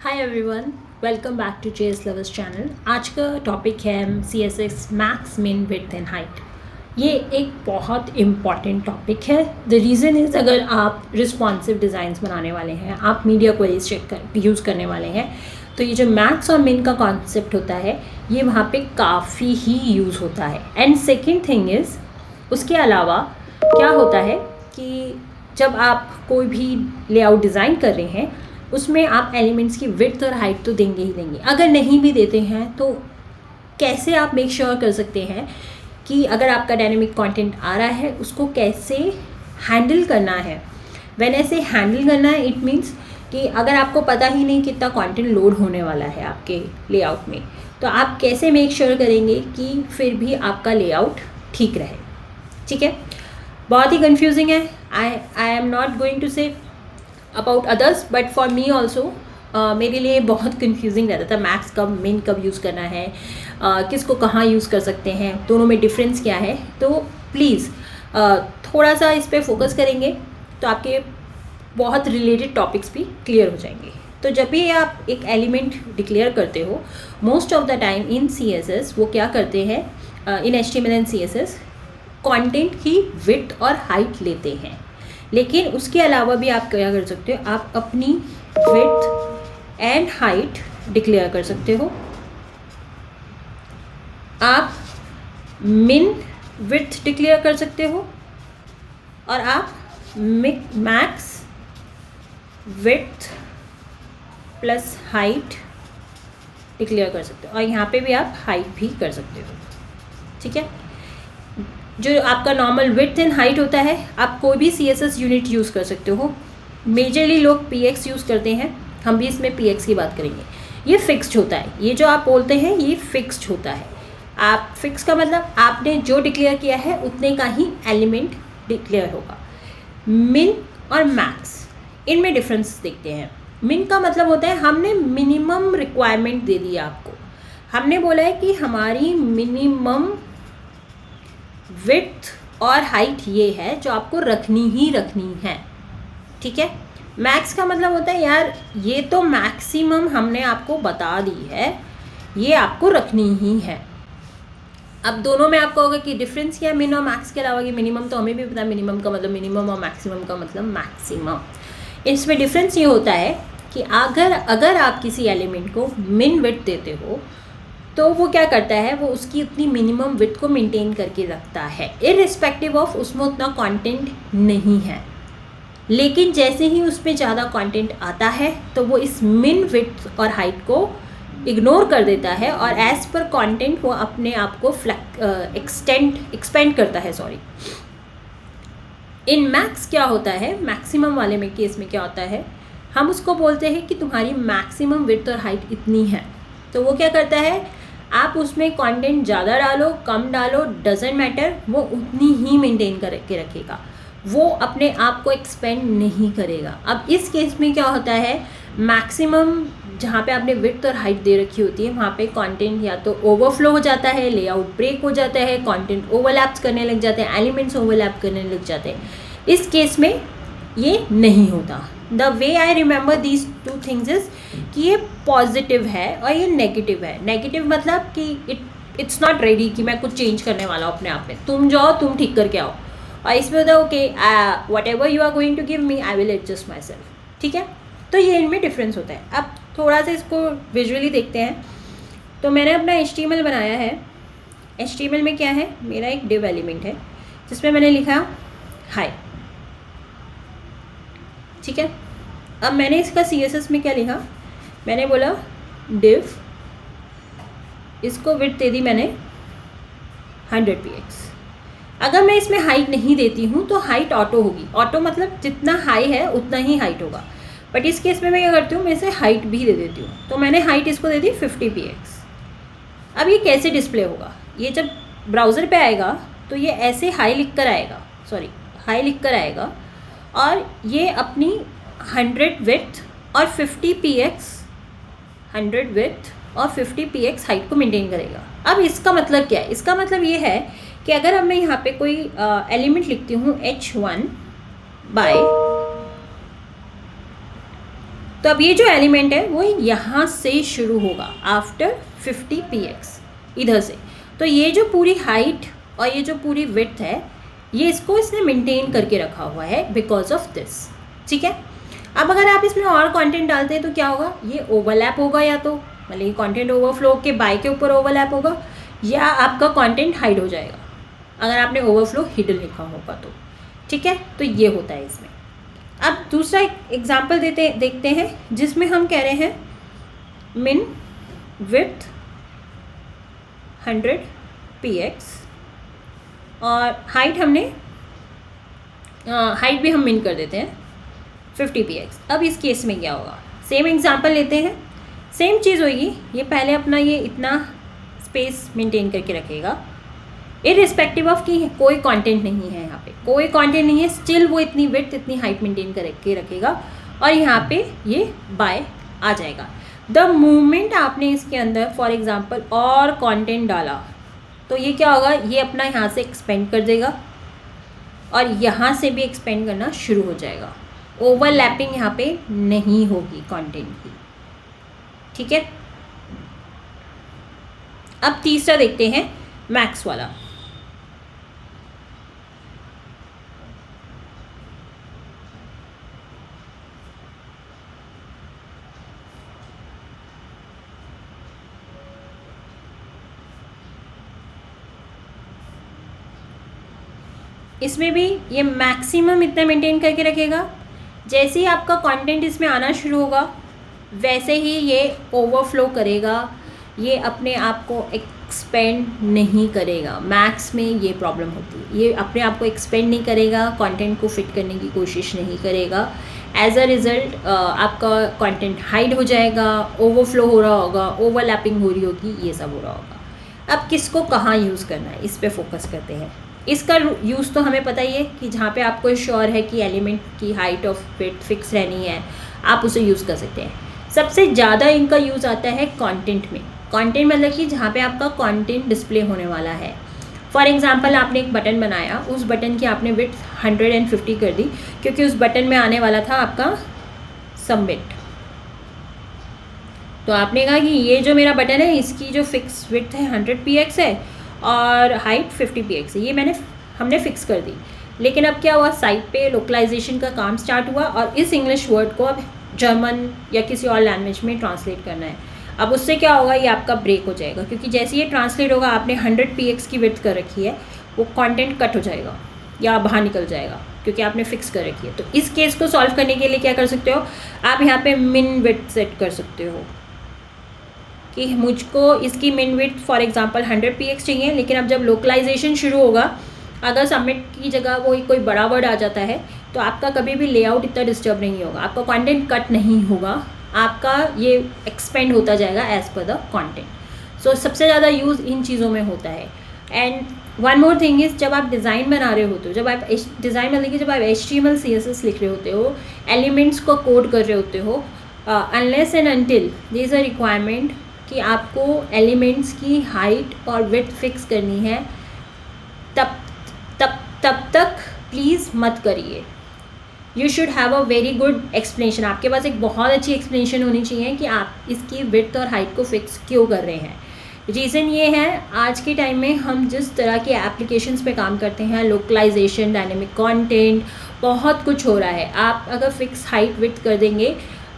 Hi everyone, welcome back to JS lovers channel. आज का topic है CSS max min width and height. ये एक बहुत इम्पॉर्टेंट टॉपिक है। द रीज़न इज़, अगर आप रिस्पॉन्सिव डिज़ाइंस बनाने वाले हैं, आप मीडिया क्वेरीज यूज़ करने वाले हैं, तो ये जो मैक्स और मिन का कॉन्सेप्ट होता है ये वहाँ पे काफ़ी ही यूज़ होता है। एंड सेकेंड थिंग इज़, उसके अलावा क्या होता है कि जब आप कोई भी लेआउट डिज़ाइन कर रहे हैं उसमें आप एलिमेंट्स की विड्थ और हाइट तो देंगे ही देंगे। अगर नहीं भी देते हैं तो कैसे आप मेक श्योर कर सकते हैं कि अगर आपका डायनेमिक कंटेंट आ रहा है उसको कैसे हैंडल करना है। व्हेन ऐसे हैंडल करना है, इट मीन्स कि अगर आपको पता ही नहीं कितना कंटेंट लोड होने वाला है आपके लेआउट में, तो आप कैसे मेक श्योर करेंगे कि फिर भी आपका लेआउट ठीक रहे। ठीक है, बहुत ही कंफ्यूजिंग है। I am not going to say about others, but for me also मेरे लिए बहुत कंफ्यूजिंग रहता था मैक्स कब मिन कब यूज़ करना है, किसको कहाँ यूज़ कर सकते हैं, दोनों में डिफरेंस क्या है। तो प्लीज़ थोड़ा सा इस पर फोकस करेंगे तो आपके बहुत रिलेटेड टॉपिक्स भी क्लियर हो जाएंगे। तो जब भी आप एक एलिमेंट डिक्लेयर करते हो, most of the time in CSS वो क्या करते हैं, इन HTML एंड CSS कंटेंट की विड्थ और हाइट लेते हैं। लेकिन उसके अलावा भी आप क्या कर सकते हो, आप अपनी विड्थ एंड हाइट डिक्लेयर कर सकते हो। आप मिन विड्थ डिक्लेयर कर सकते हो और आप max width plus height declare कर सकते हो, और यहाँ पे भी आप हाइट भी कर सकते हो। ठीक है, जो आपका नॉर्मल विड्थ एंड हाइट होता है, आप कोई भी CSS यूनिट यूज़ कर सकते हो। मेजरली लोग PX यूज़ करते हैं, हम भी इसमें PX की बात करेंगे। ये फिक्स्ड होता है, ये जो आप बोलते हैं ये फिक्स्ड होता है। आप फिक्स का मतलब आपने जो डिक्लेयर किया है उतने का ही एलिमेंट डिक्लेयर होगा। मिन और मैक्स, इनमें डिफरेंस देखते हैं। मिन का मतलब होता है हमने मिनिमम रिक्वायरमेंट दे दी आपको, हमने बोला है कि हमारी मिनिमम विड्थ और हाइट ये है जो आपको रखनी ही रखनी है। ठीक है, मैक्स का मतलब होता है यार ये तो मैक्सिमम हमने आपको बता दी है, ये आपको रखनी ही है। अब दोनों में आपको होगा कि डिफरेंस क्या है मिन और मैक्स के अलावा, कि मिनिमम तो हमें भी पता है मिनिमम का मतलब मिनिमम और मैक्सिमम का मतलब मैक्सिमम। इसमें डिफरेंस ये होता है कि अगर आप किसी एलिमेंट को मिन विड्थ देते हो तो वो क्या करता है, वो उसकी उतनी मिनिमम विड्थ को मेंटेन करके रखता है, इररिस्पेक्टिव ऑफ उसमें उतना कंटेंट नहीं है। लेकिन जैसे ही उसमें ज़्यादा कंटेंट आता है तो वो इस मिन विड्थ और हाइट को इग्नोर कर देता है और एज पर कंटेंट वो अपने आप को एक्सपेंड करता है। इन मैक्स क्या होता है, मैक्सिमम वाले में केस में क्या होता है, हम उसको बोलते हैं कि तुम्हारी मैक्सिमम विड्थ और हाइट इतनी है। तो वो क्या करता है, आप उसमें कंटेंट ज़्यादा डालो कम डालो डजेंट मैटर, वो उतनी ही मेंटेन करके रखेगा, वो अपने आप को एक्सपेंड नहीं करेगा। अब इस केस में क्या होता है, मैक्सिमम जहाँ पे आपने विड्थ और हाइट दे रखी होती है वहाँ पे कंटेंट या तो ओवरफ्लो हो जाता है, लेआउट ब्रेक हो जाता है, कंटेंट ओवरलैप्स करने लग जाते हैं, एलिमेंट्स ओवरलैप करने लग जाते हैं। इस केस में ये नहीं होता। The way I remember these two things is कि ये पॉजिटिव है और ये नेगेटिव है। नेगेटिव मतलब कि इट्स नॉट रेडी कि मैं कुछ चेंज करने वाला हूँ अपने आप में, तुम जाओ तुम ठीक करके आओ। और इसमें होता है okay whatever you are going to give me I will adjust myself. ठीक है, तो ये इनमें डिफरेंस होता है। अब थोड़ा सा इसको विजुअली देखते हैं। तो मैंने अपना HTML बनाया है। HTML में क्या है, मेरा एक डिव एलिमेंट है जिसमें मैंने लिखा हाई। ठीक है, अब मैंने इसका CSS में क्या लिखा, मैंने बोला डिव, इसको विड्थ दे दी मैंने 100 px। अगर मैं इसमें हाइट नहीं देती हूँ तो हाइट ऑटो होगी, ऑटो मतलब जितना हाई है उतना ही हाइट होगा। बट इस केस में मैं क्या करती हूँ, मैं इसे हाइट भी दे देती हूँ। तो मैंने हाइट इसको दे दी 50 px। अब ये कैसे डिस्प्ले होगा, ये जब ब्राउज़र पे आएगा तो ये ऐसे हाई लिख कर आएगा, और ये अपनी 100 विड्थ और 50 px 100 विड्थ और 50 px हाइट को मेंटेन करेगा। अब इसका मतलब क्या है, इसका मतलब ये है कि अगर अब मैं यहाँ पे कोई एलिमेंट लिखती हूँ h1 बाय तो अब ये जो एलिमेंट है वो यहाँ से शुरू होगा आफ्टर 50 px इधर से। तो ये जो पूरी हाइट और ये जो पूरी विड्थ है ये इसको इसने मेंटेन करके रखा हुआ है बिकॉज ऑफ दिस। ठीक है, अब अगर आप इसमें और कंटेंट डालते हैं तो क्या होगा, ये ओवरलैप होगा, या तो मतलब ये कंटेंट ओवरफ्लो के बाय के ऊपर ओवरलैप होगा, या आपका कंटेंट हाइड हो जाएगा अगर आपने ओवरफ्लो हिडन लिखा होगा तो। ठीक है, तो ये होता है इसमें। अब दूसरा एग्जाम्पल देखते हैं जिसमें हम कह रहे हैं मिन विड्थ 100 px और हाइट हमने हाइट भी हम मिन कर देते हैं 50 px। अब इस केस में क्या होगा, सेम एग्जांपल लेते हैं, सेम चीज़ होगी। ये पहले अपना ये इतना स्पेस मेंटेन करके रखेगा इररिस्पेक्टिव ऑफ कि कोई कंटेंट नहीं है, यहाँ पे कोई कंटेंट नहीं है, स्टिल वो इतनी विड्थ इतनी हाइट मेंटेन करके रखेगा और यहाँ पे ये बाय आ जाएगा। द मोमेंट आपने इसके अंदर फॉर एग्जांपल और कंटेंट डाला तो ये क्या होगा, ये अपना यहाँ से एक्सपेंड कर देगा और यहाँ से भी एक्सपेंड करना शुरू हो जाएगा। ओवरलैपिंग यहाँ पे नहीं होगी कंटेंट की। ठीक है, अब तीसरा देखते हैं मैक्स वाला। इसमें भी ये मैक्सिमम इतना मेंटेन करके रखेगा। जैसे ही आपका कंटेंट इसमें आना शुरू होगा वैसे ही ये ओवरफ्लो करेगा, ये अपने आप को एक्सपेंड नहीं करेगा। मैक्स में ये प्रॉब्लम होती है, ये अपने आप को एक्सपेंड नहीं करेगा, कंटेंट को फिट करने की कोशिश नहीं करेगा। एज अ रिज़ल्ट आपका कंटेंट हाइड हो जाएगा, ओवरफ्लो हो रहा होगा, ओवरलैपिंग हो रही होगी, ये सब हो रहा होगा। अब किसको कहाँ यूज़ करना है इस पे फोकस करते हैं। इसका यूज़ तो हमें पता ही है कि जहाँ पे आपको श्योर है कि एलिमेंट की हाइट ऑफ विड्थ फिक्स रहनी है आप उसे यूज़ कर सकते हैं। सबसे ज़्यादा इनका यूज़ आता है कंटेंट में। कंटेंट मतलब कि जहाँ पे आपका कंटेंट डिस्प्ले होने वाला है। फॉर एग्जांपल आपने एक बटन बनाया, उस बटन की आपने विड्थ 150 कर दी क्योंकि उस बटन में आने वाला था आपका सबमिट। तो आपने कहा कि ये जो मेरा बटन है इसकी जो फिक्स विड्थ है 100 px है और हाइट 50 px है, ये हमने फिक्स कर दी। लेकिन अब क्या हुआ, साइट पे लोकलाइजेशन का काम स्टार्ट हुआ और इस इंग्लिश वर्ड को अब जर्मन या किसी और लैंग्वेज में ट्रांसलेट करना है। अब उससे क्या होगा, ये आपका ब्रेक हो जाएगा क्योंकि जैसे ये ट्रांसलेट होगा, आपने 100 px की विड्थ कर रखी है, वो कंटेंट कट हो जाएगा या बाहर निकल जाएगा क्योंकि आपने फिक्स कर रखी है। तो इस केस को सॉल्व करने के लिए क्या कर सकते हो, आप यहाँ पे मिन विड्थ सेट कर सकते हो कि मुझको इसकी मिन विड्थ फॉर एग्जांपल 100 px चाहिए। लेकिन अब जब लोकलाइजेशन शुरू होगा, अगर सबमिट की जगह वो कोई बड़ा वर्ड आ जाता है तो आपका कभी भी लेआउट इतना डिस्टर्ब नहीं होगा, आपका कंटेंट कट नहीं होगा, आपका ये एक्सपेंड होता जाएगा एज पर द कंटेंट। सो सबसे ज़्यादा यूज़ इन चीज़ों में होता है। And one more thing is, जब आप डिज़ाइन बना रहे होते हो, जब आप डिज़ाइन मतलब कि जब आप HTML CSS लिख रहे होते हो, एलिमेंट्स को कोड कर रहे होते हो, unless and until there is a requirement कि आपको एलिमेंट्स की हाइट और विड्थ फिक्स करनी है, तब तक प्लीज़ मत करिए। You should have a very good explanation. आपके पास एक बहुत अच्छी एक्सप्लेनेशन होनी चाहिए कि आप इसकी विड्थ और हाइट को फिक्स क्यों कर रहे हैं। रीज़न ये है, आज के टाइम में हम जिस तरह के एप्लीकेशंस पे काम करते हैं, लोकलाइजेशन, डायनेमिक कंटेंट, बहुत कुछ हो रहा है। आप अगर फिक्स हाइट विड्थ कर देंगे,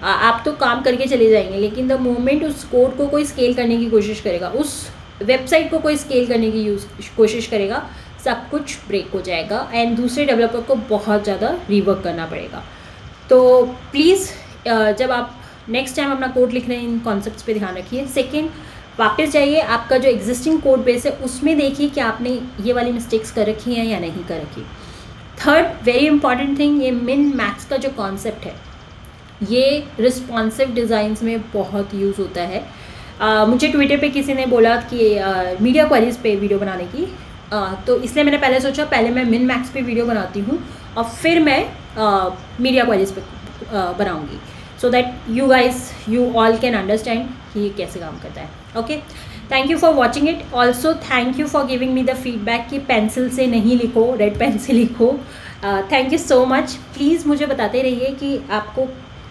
आप तो काम करके चले जाएंगे, लेकिन द मोमेंट उस कोड को कोई स्केल करने की कोशिश करेगा, उस वेबसाइट को कोई स्केल करने की कोशिश करेगा, सब कुछ ब्रेक हो जाएगा एंड दूसरे डेवलपर को बहुत ज़्यादा रीवर्क करना पड़ेगा। तो प्लीज़ जब आप नेक्स्ट टाइम अपना कोड लिख रहे हैं, इन कॉन्सेप्ट्स पे ध्यान रखिए। सेकेंड, वापस जाइए, आपका जो एग्जिस्टिंग कोड बेस है उसमें देखिए कि आपने ये वाली मिस्टेक्स कर रखी हैं या नहीं कर रखी। थर्ड वेरी इंपॉर्टेंट थिंग, ये मिन मैक्स का जो कॉन्सेप्ट है ये रिस्पॉन्सिव डिज़ाइंस में बहुत यूज़ होता है। मुझे ट्विटर पे किसी ने बोला कि मीडिया क्वेरीज पे वीडियो बनाने की, तो इसलिए मैंने पहले सोचा पहले मैं मिन मैक्स पे वीडियो बनाती हूँ और फिर मैं मीडिया क्वेरीज पे बनाऊँगी, so that you all can understand कि ये कैसे काम करता है। Okay, thank you for watching it. Also thank you for giving me the feedback कि पेंसिल से नहीं लिखो, रेड पेन से लिखो। Thank you so much. Please मुझे बताते रहिए कि आपको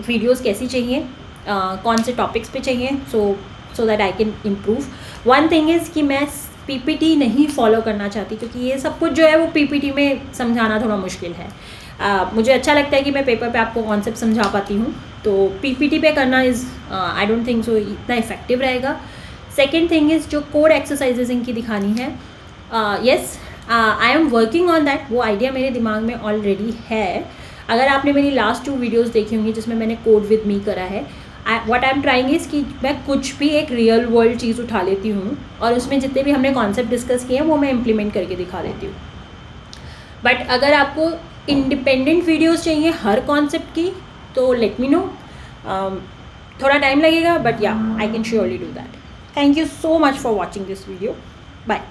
वीडियोस कैसी चाहिए, कौन से टॉपिक्स पे चाहिए, so that I can improve. One thing is कि मैं पीपीटी नहीं फॉलो करना चाहती, क्योंकि ये सब कुछ जो है वो पीपीटी में समझाना थोड़ा मुश्किल है। मुझे अच्छा लगता है कि मैं पेपर पे आपको कॉन्सेप्ट समझा पाती हूँ, तो पीपीटी पे करना is I don't think so इतना इफेक्टिव रहेगा। सेकेंड थिंग इज़ जो कोर एक्सरसाइजेज इनकी दिखानी है, yes I am working on that. वो आइडिया मेरे दिमाग में ऑलरेडी है। अगर आपने मेरी लास्ट 2 वीडियोस देखी होंगी जिसमें मैंने कोड विद मी करा है, what I am trying is कि मैं कुछ भी एक रियल वर्ल्ड चीज़ उठा लेती हूँ और उसमें जितने भी हमने कॉन्सेप्ट डिस्कस किए हैं वो मैं इम्प्लीमेंट करके दिखा देती हूँ। बट अगर आपको इंडिपेंडेंट वीडियोस चाहिए हर कॉन्सेप्ट की, तो लेट मी नो। थोड़ा टाइम लगेगा, but yeah I can surely do that. Thank you so much for watching this video. Bye.